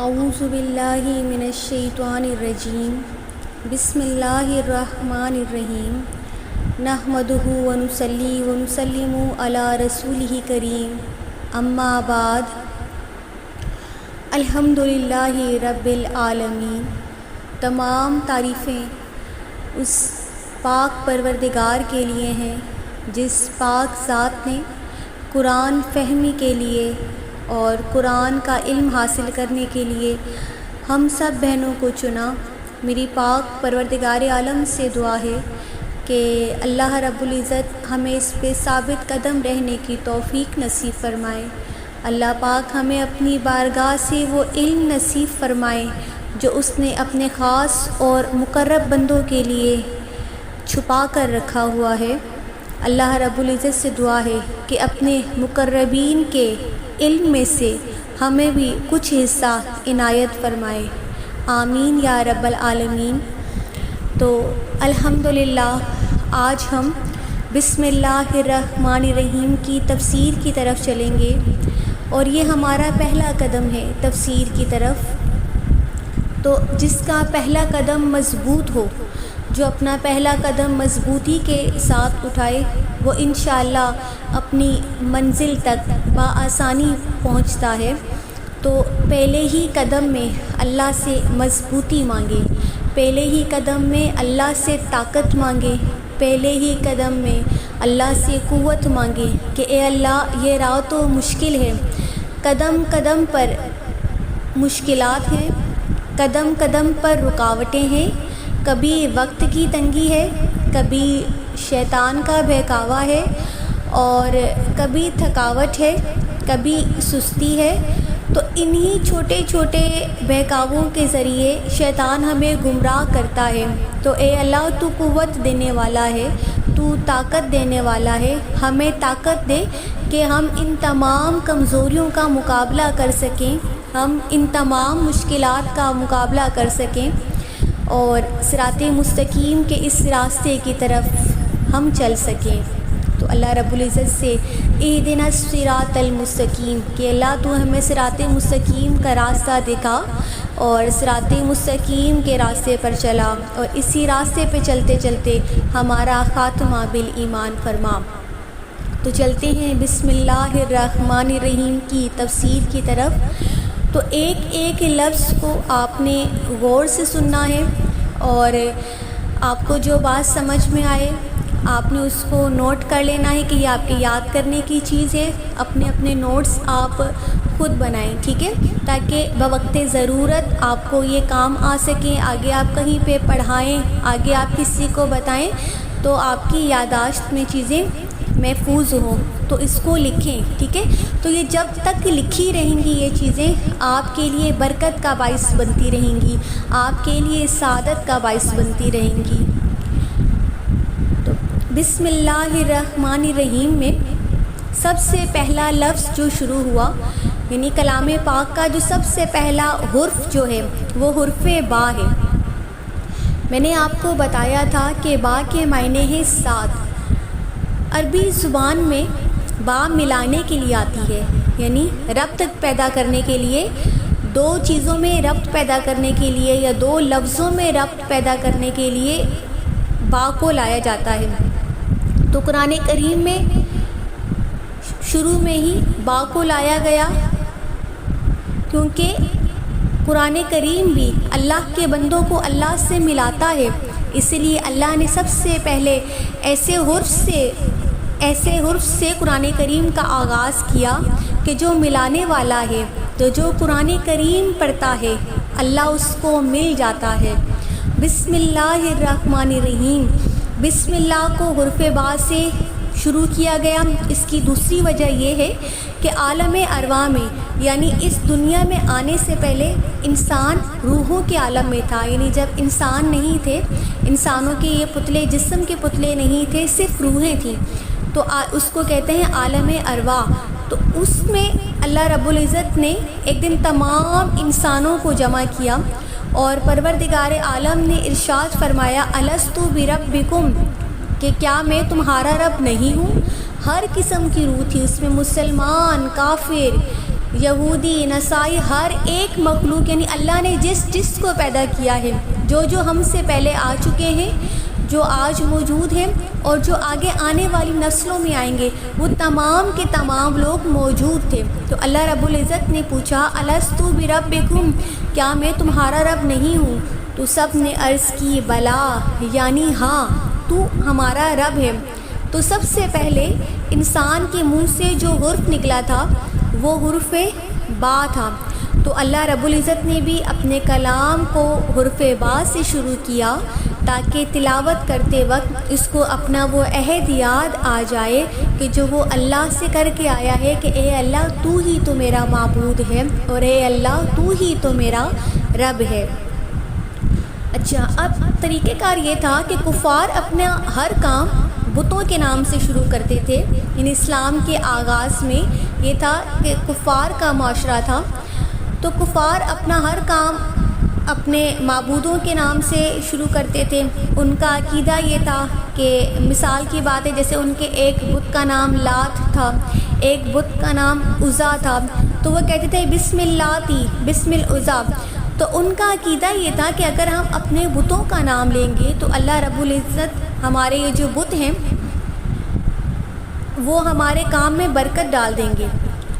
اعوذ باللہ من الشیطان الرجیم بسم اللہ الرحمن الرحیم نحمدہ ونصلی ونسلم علی رسولہ کریم اما بعد الحمدللہ رب العالمین۔ تمام تعریفیں اس پاک پروردگار کے لیے ہیں جس پاک ذات نے قرآن فہمی کے لیے اور قرآن کا علم حاصل کرنے کے لیے ہم سب بہنوں کو چنا۔ میری پاک پروردگار عالم سے دعا ہے کہ اللہ رب العزت ہمیں اس پہ ثابت قدم رہنے کی توفیق نصیب فرمائے۔ اللہ پاک ہمیں اپنی بارگاہ سے وہ علم نصیب فرمائے جو اس نے اپنے خاص اور مقرب بندوں کے لیے چھپا کر رکھا ہوا ہے۔ اللہ رب العزت سے دعا ہے کہ اپنے مقربین کے علم میں سے ہمیں بھی کچھ حصہ عنایت فرمائے، آمین یا رب العالمین۔ تو الحمدللہ آج ہم بسم اللہ الرحمن الرحیم کی تفسیر کی طرف چلیں گے، اور یہ ہمارا پہلا قدم ہے تفسیر کی طرف۔ تو جس کا پہلا قدم مضبوط ہو، جو اپنا پہلا قدم مضبوطی کے ساتھ اٹھائے، وہ انشاءاللہ اپنی منزل تک بآسانی پہنچتا ہے۔ تو پہلے ہی قدم میں اللہ سے مضبوطی مانگے، پہلے ہی قدم میں اللہ سے طاقت مانگے، پہلے ہی قدم میں اللہ سے قوت مانگے کہ اے اللہ یہ راہ تو مشکل ہے، قدم قدم پر مشکلات ہیں، قدم قدم پر رکاوٹیں ہیں، کبھی وقت کی تنگی ہے، کبھی شیطان کا بہکاوا ہے، اور کبھی تھکاوٹ ہے، کبھی سستی ہے۔ تو انہی چھوٹے چھوٹے بہکاووں کے ذریعے شیطان ہمیں گمراہ کرتا ہے۔ تو اے اللہ تو قوت دینے والا ہے، تو طاقت دینے والا ہے، ہمیں طاقت دے کہ ہم ان تمام کمزوریوں کا مقابلہ کر سکیں، ہم ان تمام مشکلات کا مقابلہ کر سکیں، اور صراط مستقیم کے اس راستے کی طرف ہم چل سکیں۔ تو اللہ رب العزت سے اہدنا الصراط المستقیم کہ اللہ تو ہمیں صراط مستقیم کا راستہ دکھا، اور صراط مستقیم کے راستے پر چلا، اور اسی راستے پہ چلتے چلتے ہمارا خاتمہ بالایمان فرما۔ تو چلتے ہیں بسم اللہ الرحمن الرحیم کی تفسیر کی طرف۔ تو ایک ایک لفظ کو آپ نے غور سے سننا ہے، اور آپ کو جو بات سمجھ میں آئے آپ نے اس کو نوٹ کر لینا ہے کہ یہ آپ کے یاد کرنے کی چیز ہے۔ اپنے اپنے نوٹس آپ خود بنائیں، ٹھیک ہے، تاکہ بوقت ضرورت آپ کو یہ کام آ سکیں، آگے آپ کہیں پہ پڑھائیں، آگے آپ کسی کو بتائیں تو آپ کی یادداشت میں چیزیں محفوظ ہوں۔ تو اس کو لکھیں، ٹھیک ہے۔ تو یہ جب تک لکھی رہیں گی یہ چیزیں آپ کے لیے برکت کا باعث بنتی رہیں گی، آپ کے لیے سعادت کا باعث بنتی رہیں گی۔ تو بسم اللہ الرحمن الرحیم میں سب سے پہلا لفظ جو شروع ہوا، یعنی کلام پاک کا جو سب سے پہلا حرف جو ہے وہ حرف با ہے۔ میں نے آپ کو بتایا تھا کہ با کے معنی ہے ساتھ۔ عربی زبان میں با ملانے کے لیے آتی ہے، یعنی ربط پیدا کرنے کے لیے، دو چیزوں میں ربط پیدا کرنے کے لیے یا دو لفظوں میں ربط پیدا کرنے کے لیے با کو لایا جاتا ہے۔ تو قرآن کریم میں شروع میں ہی با کو لایا گیا، کیونکہ قرآن کریم بھی اللہ کے بندوں کو اللہ سے ملاتا ہے، اس لیے اللہ نے سب سے پہلے ایسے حرف سے قرآن کریم کا آغاز کیا کہ جو ملانے والا ہے، تو جو قرآن کریم پڑھتا ہے اللہ اس کو مل جاتا ہے۔ بسم اللہ الرحمن الرحیم، بسم اللہ کو حرف با سے شروع کیا گیا۔ اس کی دوسری وجہ یہ ہے کہ عالم ارواح میں، یعنی اس دنیا میں آنے سے پہلے انسان روحوں کے عالم میں تھا، یعنی جب انسان نہیں تھے، انسانوں کے یہ پتلے، جسم کے پتلے نہیں تھے، صرف روحیں تھیں، تو اس کو کہتے ہیں عالم ارواح۔ تو اس میں اللہ رب العزت نے ایک دن تمام انسانوں کو جمع کیا، اور پروردگار عالم نے ارشاد فرمایا الستُ بربکم کہ کیا میں تمہارا رب نہیں ہوں۔ ہر قسم کی روح تھی اس میں، مسلمان، کافر، یہودی، نصائی، ہر ایک مخلوق یعنی اللہ نے جس کو پیدا کیا ہے، جو ہم سے پہلے آ چکے ہیں، جو آج موجود ہیں اور جو آگے آنے والی نسلوں میں آئیں گے، وہ تمام کے تمام لوگ موجود تھے۔ تو اللہ رب العزت نے پوچھا الستُ بربکم، کیا میں تمہارا رب نہیں ہوں؟ تو سب نے عرض کی بلا، یعنی ہاں تو ہمارا رب ہے۔ تو سب سے پہلے انسان کے منہ سے جو حرف نکلا تھا وہ حرف با تھا، تو اللہ رب العزت نے بھی اپنے کلام کو حرف با سے شروع کیا تاکہ تلاوت کرتے وقت اس کو اپنا وہ عہد یاد آ جائے کہ جو وہ اللہ سے کر کے آیا ہے کہ اے اللہ تو ہی تو میرا معبود ہے اور اے اللہ تو ہی تو میرا رب ہے۔ اچھا، اب طریقہ کار یہ تھا کہ کفار اپنا ہر کام بتوں کے نام سے شروع کرتے تھے، یعنی اسلام کے آغاز میں یہ تھا کہ کفار کا معاشرہ تھا، تو کفار اپنا ہر کام اپنے معبودوں کے نام سے شروع کرتے تھے۔ ان کا عقیدہ یہ تھا کہ مثال کی بات ہے، جیسے ان کے ایک بت کا نام لات تھا، ایک بت کا نام عزا تھا، تو وہ کہتے تھے بسم اللاتی بسم العزا۔ تو ان کا عقیدہ یہ تھا کہ اگر ہم اپنے بتوں کا نام لیں گے تو اللہ رب العزت ہمارے یہ جو بت ہیں وہ ہمارے کام میں برکت ڈال دیں گے۔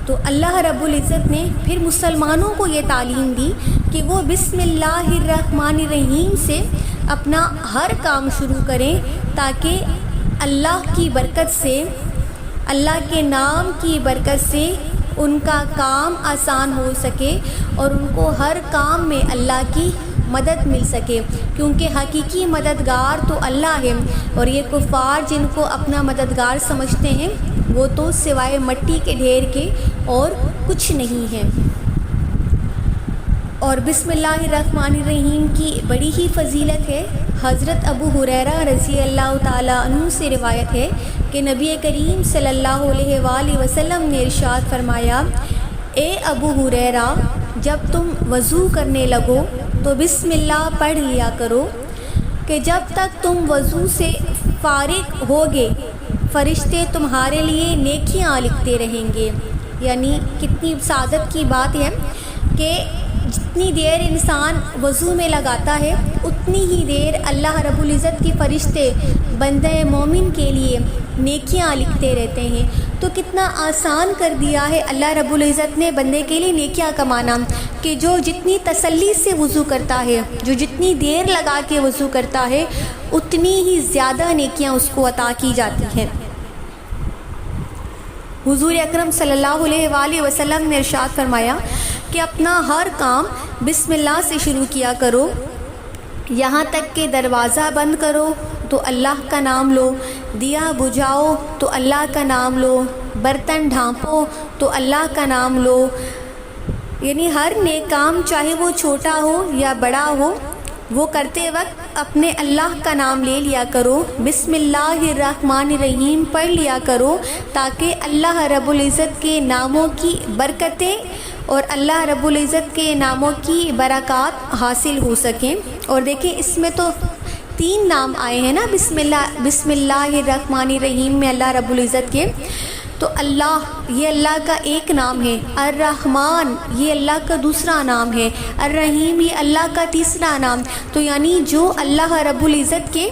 تو اللہ رب العزت نے پھر مسلمانوں کو یہ تعلیم دی کہ وہ بسم اللہ الرحمن الرحیم سے اپنا ہر کام شروع کریں تاکہ اللہ کی برکت سے، اللہ کے نام کی برکت سے ان کا کام آسان ہو سکے اور ان کو ہر کام میں اللہ کی مدد مل سکے، کیونکہ حقیقی مددگار تو اللہ ہے، اور یہ کفار جن کو اپنا مددگار سمجھتے ہیں وہ تو سوائے مٹی کے ڈھیر کے اور کچھ نہیں ہے۔ اور بسم اللہ الرحمن الرحیم کی بڑی ہی فضیلت ہے۔ حضرت ابو ہریرہ رضی اللہ تعالیٰ عنہ سے روایت ہے کہ نبی کریم صلی اللہ علیہ وآلہ وسلم نے ارشاد فرمایا، اے ابو ہریرہ، جب تم وضو کرنے لگو تو بسم اللہ پڑھ لیا کرو کہ جب تک تم وضو سے فارغ ہوگے فرشتے تمہارے لیے نیکیاں لکھتے رہیں گے۔ یعنی کتنی سعادت کی بات ہے کہ جتنی دیر انسان وضو میں لگاتا ہے اتنی ہی دیر اللہ رب العزت کے فرشتے بندہ مومن کے لیے نیکیاں لکھتے رہتے ہیں۔ تو کتنا آسان کر دیا ہے اللہ رب العزت نے بندے کے لیے نیکیاں کمانا، کہ جو جتنی تسلی سے وضو کرتا ہے، جو جتنی دیر لگا کے وضو کرتا ہے، اتنی ہی زیادہ نیکیاں اس کو عطا کی جاتی ہیں۔ حضور اکرم صلی اللہ علیہ وآلہ وسلم نے ارشاد فرمایا کہ اپنا ہر کام بسم اللہ سے شروع کیا کرو، یہاں تک کہ دروازہ بند کرو تو اللہ کا نام لو، دیا بجھاؤ تو اللہ کا نام لو، برتن ڈھانپو تو اللہ کا نام لو۔ یعنی ہر نیک کام چاہے وہ چھوٹا ہو یا بڑا ہو، وہ کرتے وقت اپنے اللہ کا نام لے لیا کرو، بسم اللہ الرحمن الرحیم پڑھ لیا کرو، تاکہ اللہ رب العزت کے ناموں کی برکتیں اور اللہ رب العزت کے ناموں کی برکات حاصل ہو سکیں۔ اور دیکھیں اس میں تو 3 نام آئے ہیں نا، بسم اللہ الرحمن الرحیم میں اللہ رب العزت کے، تو اللہ یہ اللہ کا ایک نام ہے، الرحمن یہ اللہ کا دوسرا نام ہے، الرحیم یہ اللہ کا تیسرا نام۔ تو یعنی جو اللہ رب العزت کے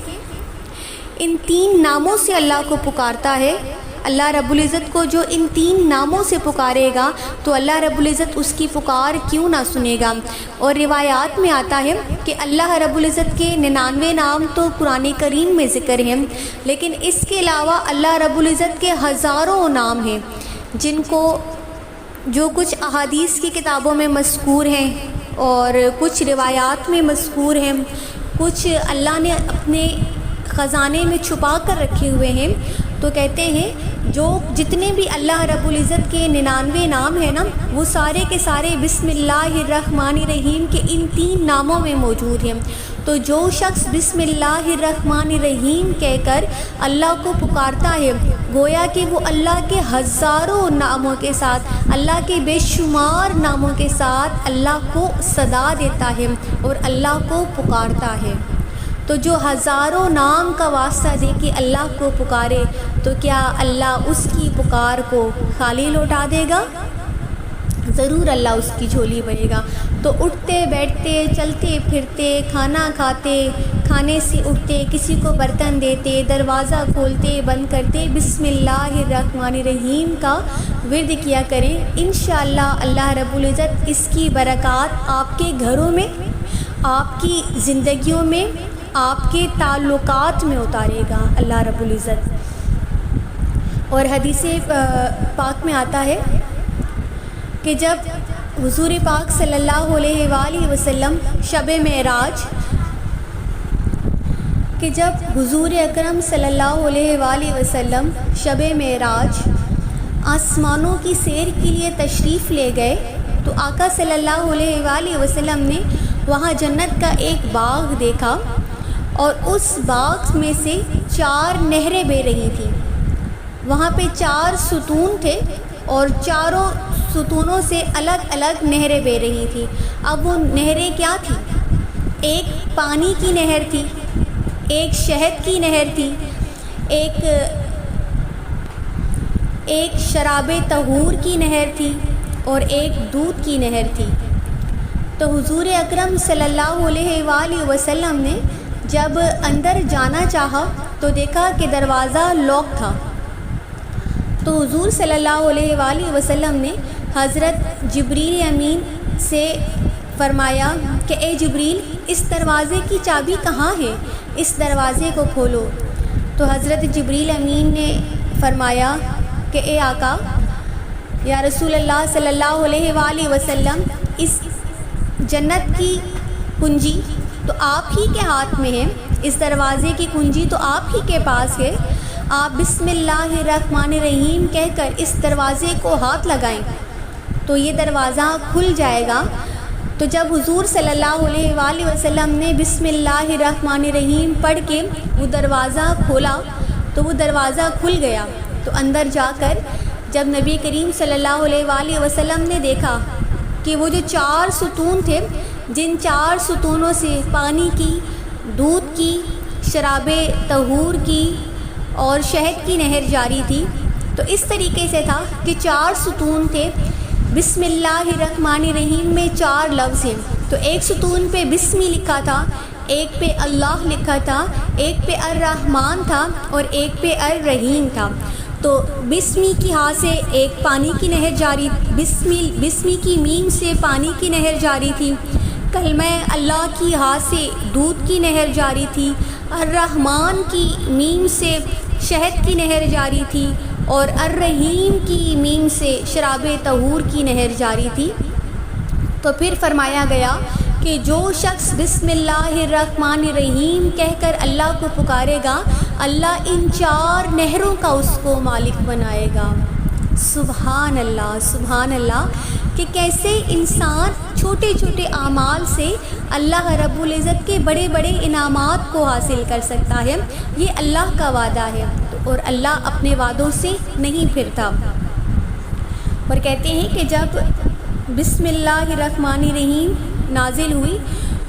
ان 3 ناموں سے اللہ کو پکارتا ہے، اللہ رب العزت کو جو ان 3 ناموں سے پکارے گا تو اللہ رب العزت اس کی پکار کیوں نہ سنے گا۔ اور روایات میں آتا ہے کہ اللہ رب العزت کے 99 نام تو قرآن کریم میں ذکر ہیں، لیکن اس کے علاوہ اللہ رب العزت کے ہزاروں نام ہیں جن کو جو کچھ احادیث کی کتابوں میں مذکور ہیں اور کچھ روایات میں مذکور ہیں، کچھ اللہ نے اپنے خزانے میں چھپا کر رکھے ہوئے ہیں۔ تو کہتے ہیں جو جتنے بھی اللہ رب العزت کے 99 نام ہیں نا، وہ سارے کے سارے بسم اللہ الرحمن الرحیم کے ان 3 ناموں میں موجود ہیں۔ تو جو شخص بسم اللہ الرحمن الرحیم کہہ کر اللہ کو پکارتا ہے، گویا کہ وہ اللہ کے ہزاروں ناموں کے ساتھ، اللہ کے بے شمار ناموں کے ساتھ اللہ کو صدا دیتا ہے اور اللہ کو پکارتا ہے۔ تو جو ہزاروں نام کا واسطہ دے کے اللہ کو پکارے تو کیا اللہ اس کی پکار کو خالی لوٹا دے گا؟ ضرور اللہ اس کی جھولی بھرے گا۔ تو اٹھتے بیٹھتے چلتے پھرتے کھانا کھاتے، کھانے سے اٹھتے کسی کو برتن دیتے، دروازہ کھولتے بند کرتے بسم اللہ الرحمن الرحیم کا ورد کیا کریں۔ انشاءاللہ اللہ رب العزت اس کی برکات آپ کے گھروں میں، آپ کی زندگیوں میں، آپ کے تعلقات میں اتارے گا اللہ رب العزت۔ اور حدیث پاک میں آتا ہے کہ جب حضور پاک صلی اللہ علیہ وآلہ وسلم شب معراج، کہ جب حضور اکرم صلی اللہ علیہ وآلہ وسلم شب معراج آسمانوں کی سیر کے لیے تشریف لے گئے تو آقا صلی اللہ علیہ وآلہ وسلم نے وہاں جنت کا ایک باغ دیکھا، اور اس باغ میں سے 4 نہریں بہہ رہی تھیں۔ وہاں پہ 4 ستون تھے اور چاروں ستونوں سے الگ الگ نہریں بہہ رہی تھیں۔ اب وہ نہریں کیا تھیں؟ ایک پانی کی نہر تھی، ایک شہد کی نہر تھی، ایک شراب طہور کی نہر تھی، اور ایک دودھ کی نہر تھی۔ تو حضور اکرم صلی اللہ علیہ وآلہ وسلم نے جب اندر جانا چاہا تو دیکھا کہ دروازہ لاک تھا۔ تو حضور صلی اللہ علیہ وآلہ وسلم نے حضرت جبریل امین سے فرمایا کہ اے جبریل، اس دروازے کی چابی کہاں ہے؟ اس دروازے کو کھولو۔ تو حضرت جبریل امین نے فرمایا کہ اے آقا یا رسول اللہ صلی اللہ علیہ وآلہ وسلم، اس جنت کی کنجی تو آپ ہی کے ہاتھ میں ہے، اس دروازے کی کنجی تو آپ ہی کے پاس ہے، آپ بسم اللہ الرحمن الرحیم کہہ کر اس دروازے کو ہاتھ لگائیں تو یہ دروازہ کھل جائے گا۔ تو جب حضور صلی اللہ علیہ وآلہ وسلم نے بسم اللہ الرحمن الرحیم پڑھ کے وہ دروازہ کھولا تو وہ دروازہ کھل گیا۔ تو اندر جا کر جب نبی کریم صلی اللہ علیہ وآلہ وسلم نے دیکھا کہ وہ جو 4 ستون تھے، جن 4 ستونوں سے پانی کی، دودھ کی، شراب طہور کی اور شہد کی نہر جاری تھی، تو اس طریقے سے تھا کہ 4 ستون تھے۔ بسم اللہ الرحمن الرحیم میں 4 لفظ ہیں، تو ایک ستون پہ بسمی لکھا تھا، ایک پہ اللہ لکھا تھا، ایک پہ الرحمن تھا اور ایک پہ الرحیم تھا۔ تو بسمی کی ہاں سے ایک پانی کی نہر جاری، بسمی کی میم سے پانی کی نہر جاری تھی، کلمہ اللہ کی ہاں سے دودھ کی نہر جاری تھی، الرحمن کی میم سے شہد کی نہر جاری تھی، اور الرحیم کی میم سے شراب طہور کی نہر جاری تھی۔ تو پھر فرمایا گیا کہ جو شخص بسم اللہ الرحمن الرحیم کہہ کر اللہ کو پکارے گا، اللہ ان 4 نہروں کا اس کو مالک بنائے گا۔ سبحان اللہ، سبحان اللہ، کہ کیسے انسان چھوٹے چھوٹے اعمال سے اللہ رب العزت کے بڑے بڑے انعامات کو حاصل کر سکتا ہے۔ یہ اللہ کا وعدہ ہے اور اللہ اپنے وعدوں سے نہیں پھرتا۔ اور کہتے ہیں کہ جب بسم اللہ الرحمن الرحیم نازل ہوئی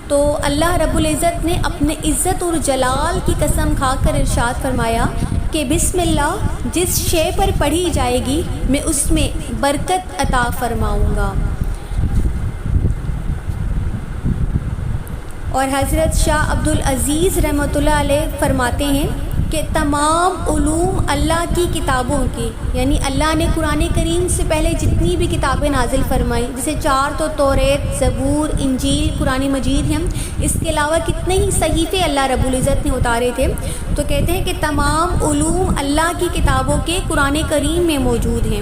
تو اللہ رب العزت نے اپنے عزت اور جلال کی قسم کھا کر ارشاد فرمایا کہ بسم اللہ جس شے پر پڑھی جائے گی میں اس میں برکت عطا فرماؤں گا۔ اور حضرت شاہ عبدالعزیز رحمۃ اللہ علیہ فرماتے ہیں کہ تمام علوم اللہ کی کتابوں کے، یعنی اللہ نے قرآن کریم سے پہلے جتنی بھی کتابیں نازل فرمائی، جیسے 4 تو توریت، زبور، انجیل، قرآن مجید ہیں، اس کے علاوہ کتنے ہی صحیفے اللہ رب العزت نے اتارے تھے، تو کہتے ہیں کہ تمام علوم اللہ کی کتابوں کے قرآن کریم میں موجود ہیں،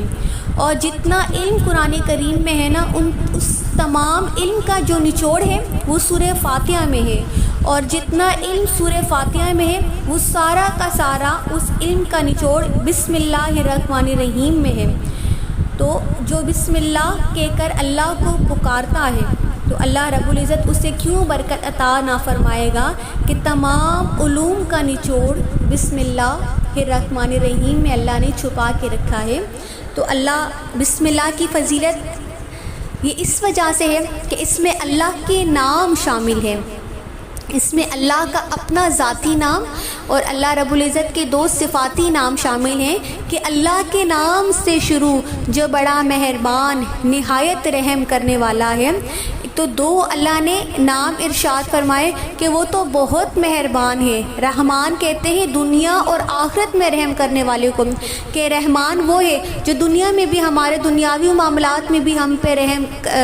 اور جتنا علم قرآن کریم میں ہے نا، اس تمام علم کا جو نچوڑ ہے وہ سورہ فاتحہ میں ہے، اور جتنا علم سورہ فاتحہ میں ہے وہ سارا کا سارا اس علم کا نچوڑ بسم اللہ الرحمن الرحیم میں ہے۔ تو جو بسم اللہ کہہ کر اللہ کو پکارتا ہے تو اللہ رب العزت اسے کیوں برکت عطا نہ فرمائے گا کہ تمام علوم کا نچوڑ بسم اللہ الرحمن الرحیم میں اللہ نے چھپا کے رکھا ہے۔ تو اللہ بسم اللہ کی فضیلت یہ اس وجہ سے ہے کہ اس میں اللہ کے نام شامل ہیں، اس میں اللہ کا اپنا ذاتی نام اور اللہ رب العزت کے 2 صفاتی نام شامل ہیں کہ اللہ کے نام سے شروع جو بڑا مہربان نہایت رحم کرنے والا ہے۔ تو 2 اللہ نے نام ارشاد فرمائے کہ وہ تو بہت مہربان ہے۔ رحمان کہتے ہیں دنیا اور آخرت میں رحم کرنے والے کو، کہ رحمان وہ ہے جو دنیا میں بھی ہمارے دنیاوی معاملات میں بھی ہم پہ رحم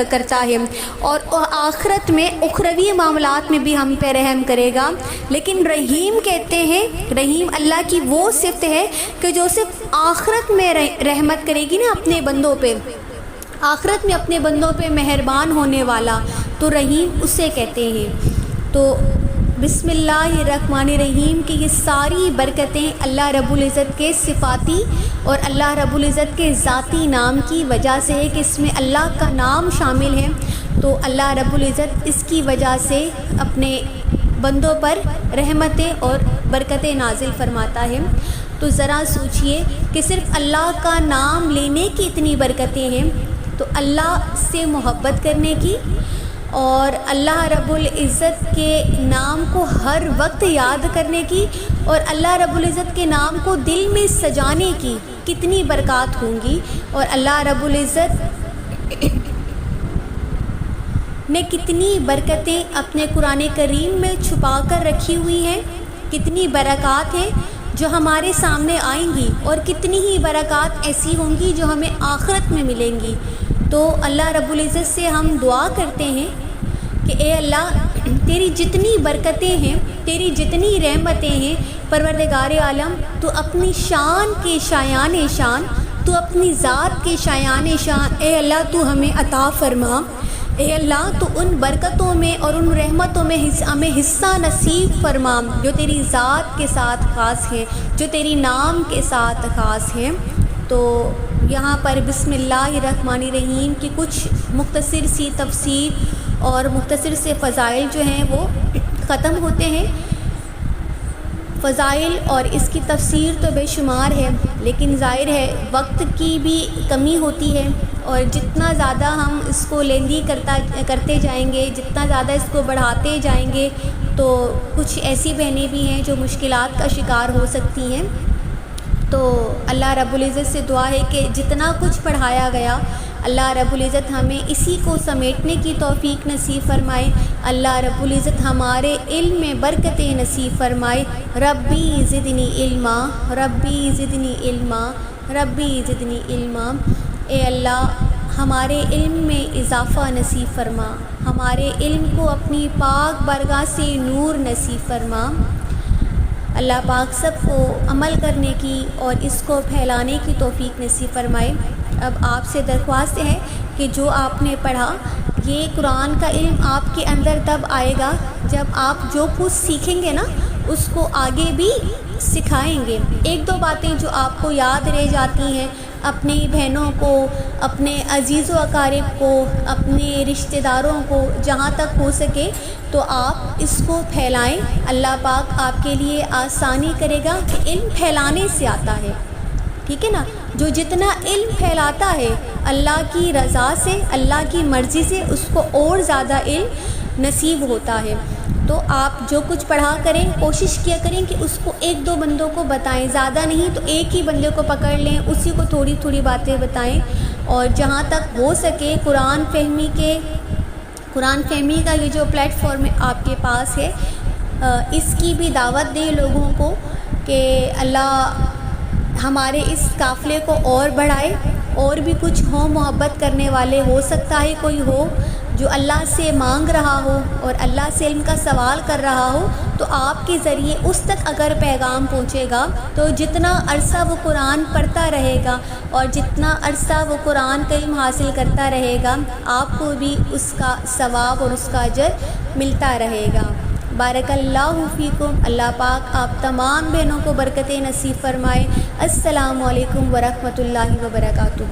کرتا ہے اور آخرت میں اخروی معاملات میں بھی ہم پہ رحم کرے گا۔ لیکن رحیم کہتے ہیں، رحیم اللہ کی وہ صفت ہے کہ جو صرف آخرت میں رحمت کرے گی نا اپنے بندوں پہ، آخرت میں اپنے بندوں پہ مہربان ہونے والا، تو رحیم اسے کہتے ہیں۔ تو بسم اللہ الرحمن الرحیم کہ یہ ساری برکتیں اللہ رب العزت کے صفاتی اور اللہ رب العزت کے ذاتی نام کی وجہ سے ہے کہ اس میں اللہ کا نام شامل ہے، تو اللہ رب العزت اس کی وجہ سے اپنے بندوں پر رحمتیں اور برکتیں نازل فرماتا ہے۔ تو ذرا سوچئے کہ صرف اللہ کا نام لینے کی اتنی برکتیں ہیں، تو اللہ سے محبت کرنے کی اور اللہ رب العزت کے نام کو ہر وقت یاد کرنے کی اور اللہ رب العزت کے نام کو دل میں سجانے کی کتنی برکات ہوں گی، اور اللہ رب العزت نے کتنی برکتیں اپنے قرآن کریم میں چھپا کر رکھی ہوئی ہیں، کتنی برکات ہیں جو ہمارے سامنے آئیں گی، اور کتنی ہی برکات ایسی ہوں گی جو ہمیں آخرت میں ملیں گی۔ تو اللہ رب العزت سے ہم دعا کرتے ہیں کہ اے اللہ تیری جتنی برکتیں ہیں، تیری جتنی رحمتیں ہیں پروردگار عالم، تو اپنی شان کے شایان شان، تو اپنی ذات کے شایان شان اے اللہ تو ہمیں عطا فرما۔ اے اللہ تو ان برکتوں میں اور ان رحمتوں میں ہمیں حصہ نصیب فرما جو تیری ذات کے ساتھ خاص ہے، جو تیری نام کے ساتھ خاص ہے۔ تو یہاں پر بسم اللہ الرحمن الرحیم کی کچھ مختصر سی تفسیر اور مختصر سے فضائل جو ہیں وہ ختم ہوتے ہیں۔ فضائل اور اس کی تفسیر تو بے شمار ہے، لیکن ظاہر ہے وقت کی بھی کمی ہوتی ہے، اور جتنا زیادہ ہم اس کو لیندی کرتے جائیں گے، جتنا زیادہ اس کو بڑھاتے جائیں گے، تو کچھ ایسی بہنیں بھی ہیں جو مشکلات کا شکار ہو سکتی ہیں۔ تو اللہ رب العزت سے دعا ہے کہ جتنا کچھ پڑھایا گیا اللہ رب العزت ہمیں اسی کو سمیٹنے کی توفیق نصیب فرمائے۔ اللہ رب العزت ہمارے علم میں برکتیں نصیب فرمائے۔ ربی زدنی علما، ربی زدنی علما، ربی زدنی علما۔ اے اللہ ہمارے علم میں اضافہ نصیب فرما، ہمارے علم کو اپنی پاک بارگاہ سے نور نصیب فرما۔ اللہ پاک سب کو عمل کرنے کی اور اس کو پھیلانے کی توفیق نصیب فرمائے۔ اب آپ سے درخواست ہے کہ جو آپ نے پڑھا، یہ قرآن کا علم آپ کے اندر تب آئے گا جب آپ جو کچھ سیکھیں گے نا اس کو آگے بھی سکھائیں گے۔ 1-2 باتیں جو آپ کو یاد رہ جاتی ہیں، اپنی بہنوں کو، اپنے عزیز و اقارب کو، اپنے رشتہ داروں کو جہاں تک ہو سکے تو آپ اس کو پھیلائیں۔ اللہ پاک آپ کے لیے آسانی کرے گا کہ علم پھیلانے سے آتا ہے، ٹھیک ہے نا؟ جو جتنا علم پھیلاتا ہے اللہ کی رضا سے، اللہ کی مرضی سے، اس کو اور زیادہ علم نصیب ہوتا ہے۔ تو آپ جو کچھ پڑھا کریں، کوشش کیا کریں کہ اس کو 1-2 بندوں کو بتائیں، زیادہ نہیں تو ایک ہی بندے کو پکڑ لیں، اسی کو تھوڑی تھوڑی باتیں بتائیں، اور جہاں تک ہو سکے قرآن فہمی کا یہ جو پلیٹ فارم آپ کے پاس ہے، اس کی بھی دعوت دیں لوگوں کو کہ اللہ ہمارے اس قافلے کو اور بڑھائے، اور بھی کچھ ہوں محبت کرنے والے، ہو سکتا ہے کوئی ہو جو اللہ سے مانگ رہا ہو اور اللہ سے علم کا سوال کر رہا ہو، تو آپ کے ذریعے اس تک اگر پیغام پہنچے گا تو جتنا عرصہ وہ قرآن پڑھتا رہے گا اور جتنا عرصہ وہ قرآن کا علم حاصل کرتا رہے گا، آپ کو بھی اس کا ثواب اور اس کا اجر ملتا رہے گا۔ بارک اللہ فیکم۔ اللہ پاک آپ تمام بہنوں کو برکتیں نصیب فرمائے۔ السلام علیکم ورحمۃ اللہ وبرکاتہ۔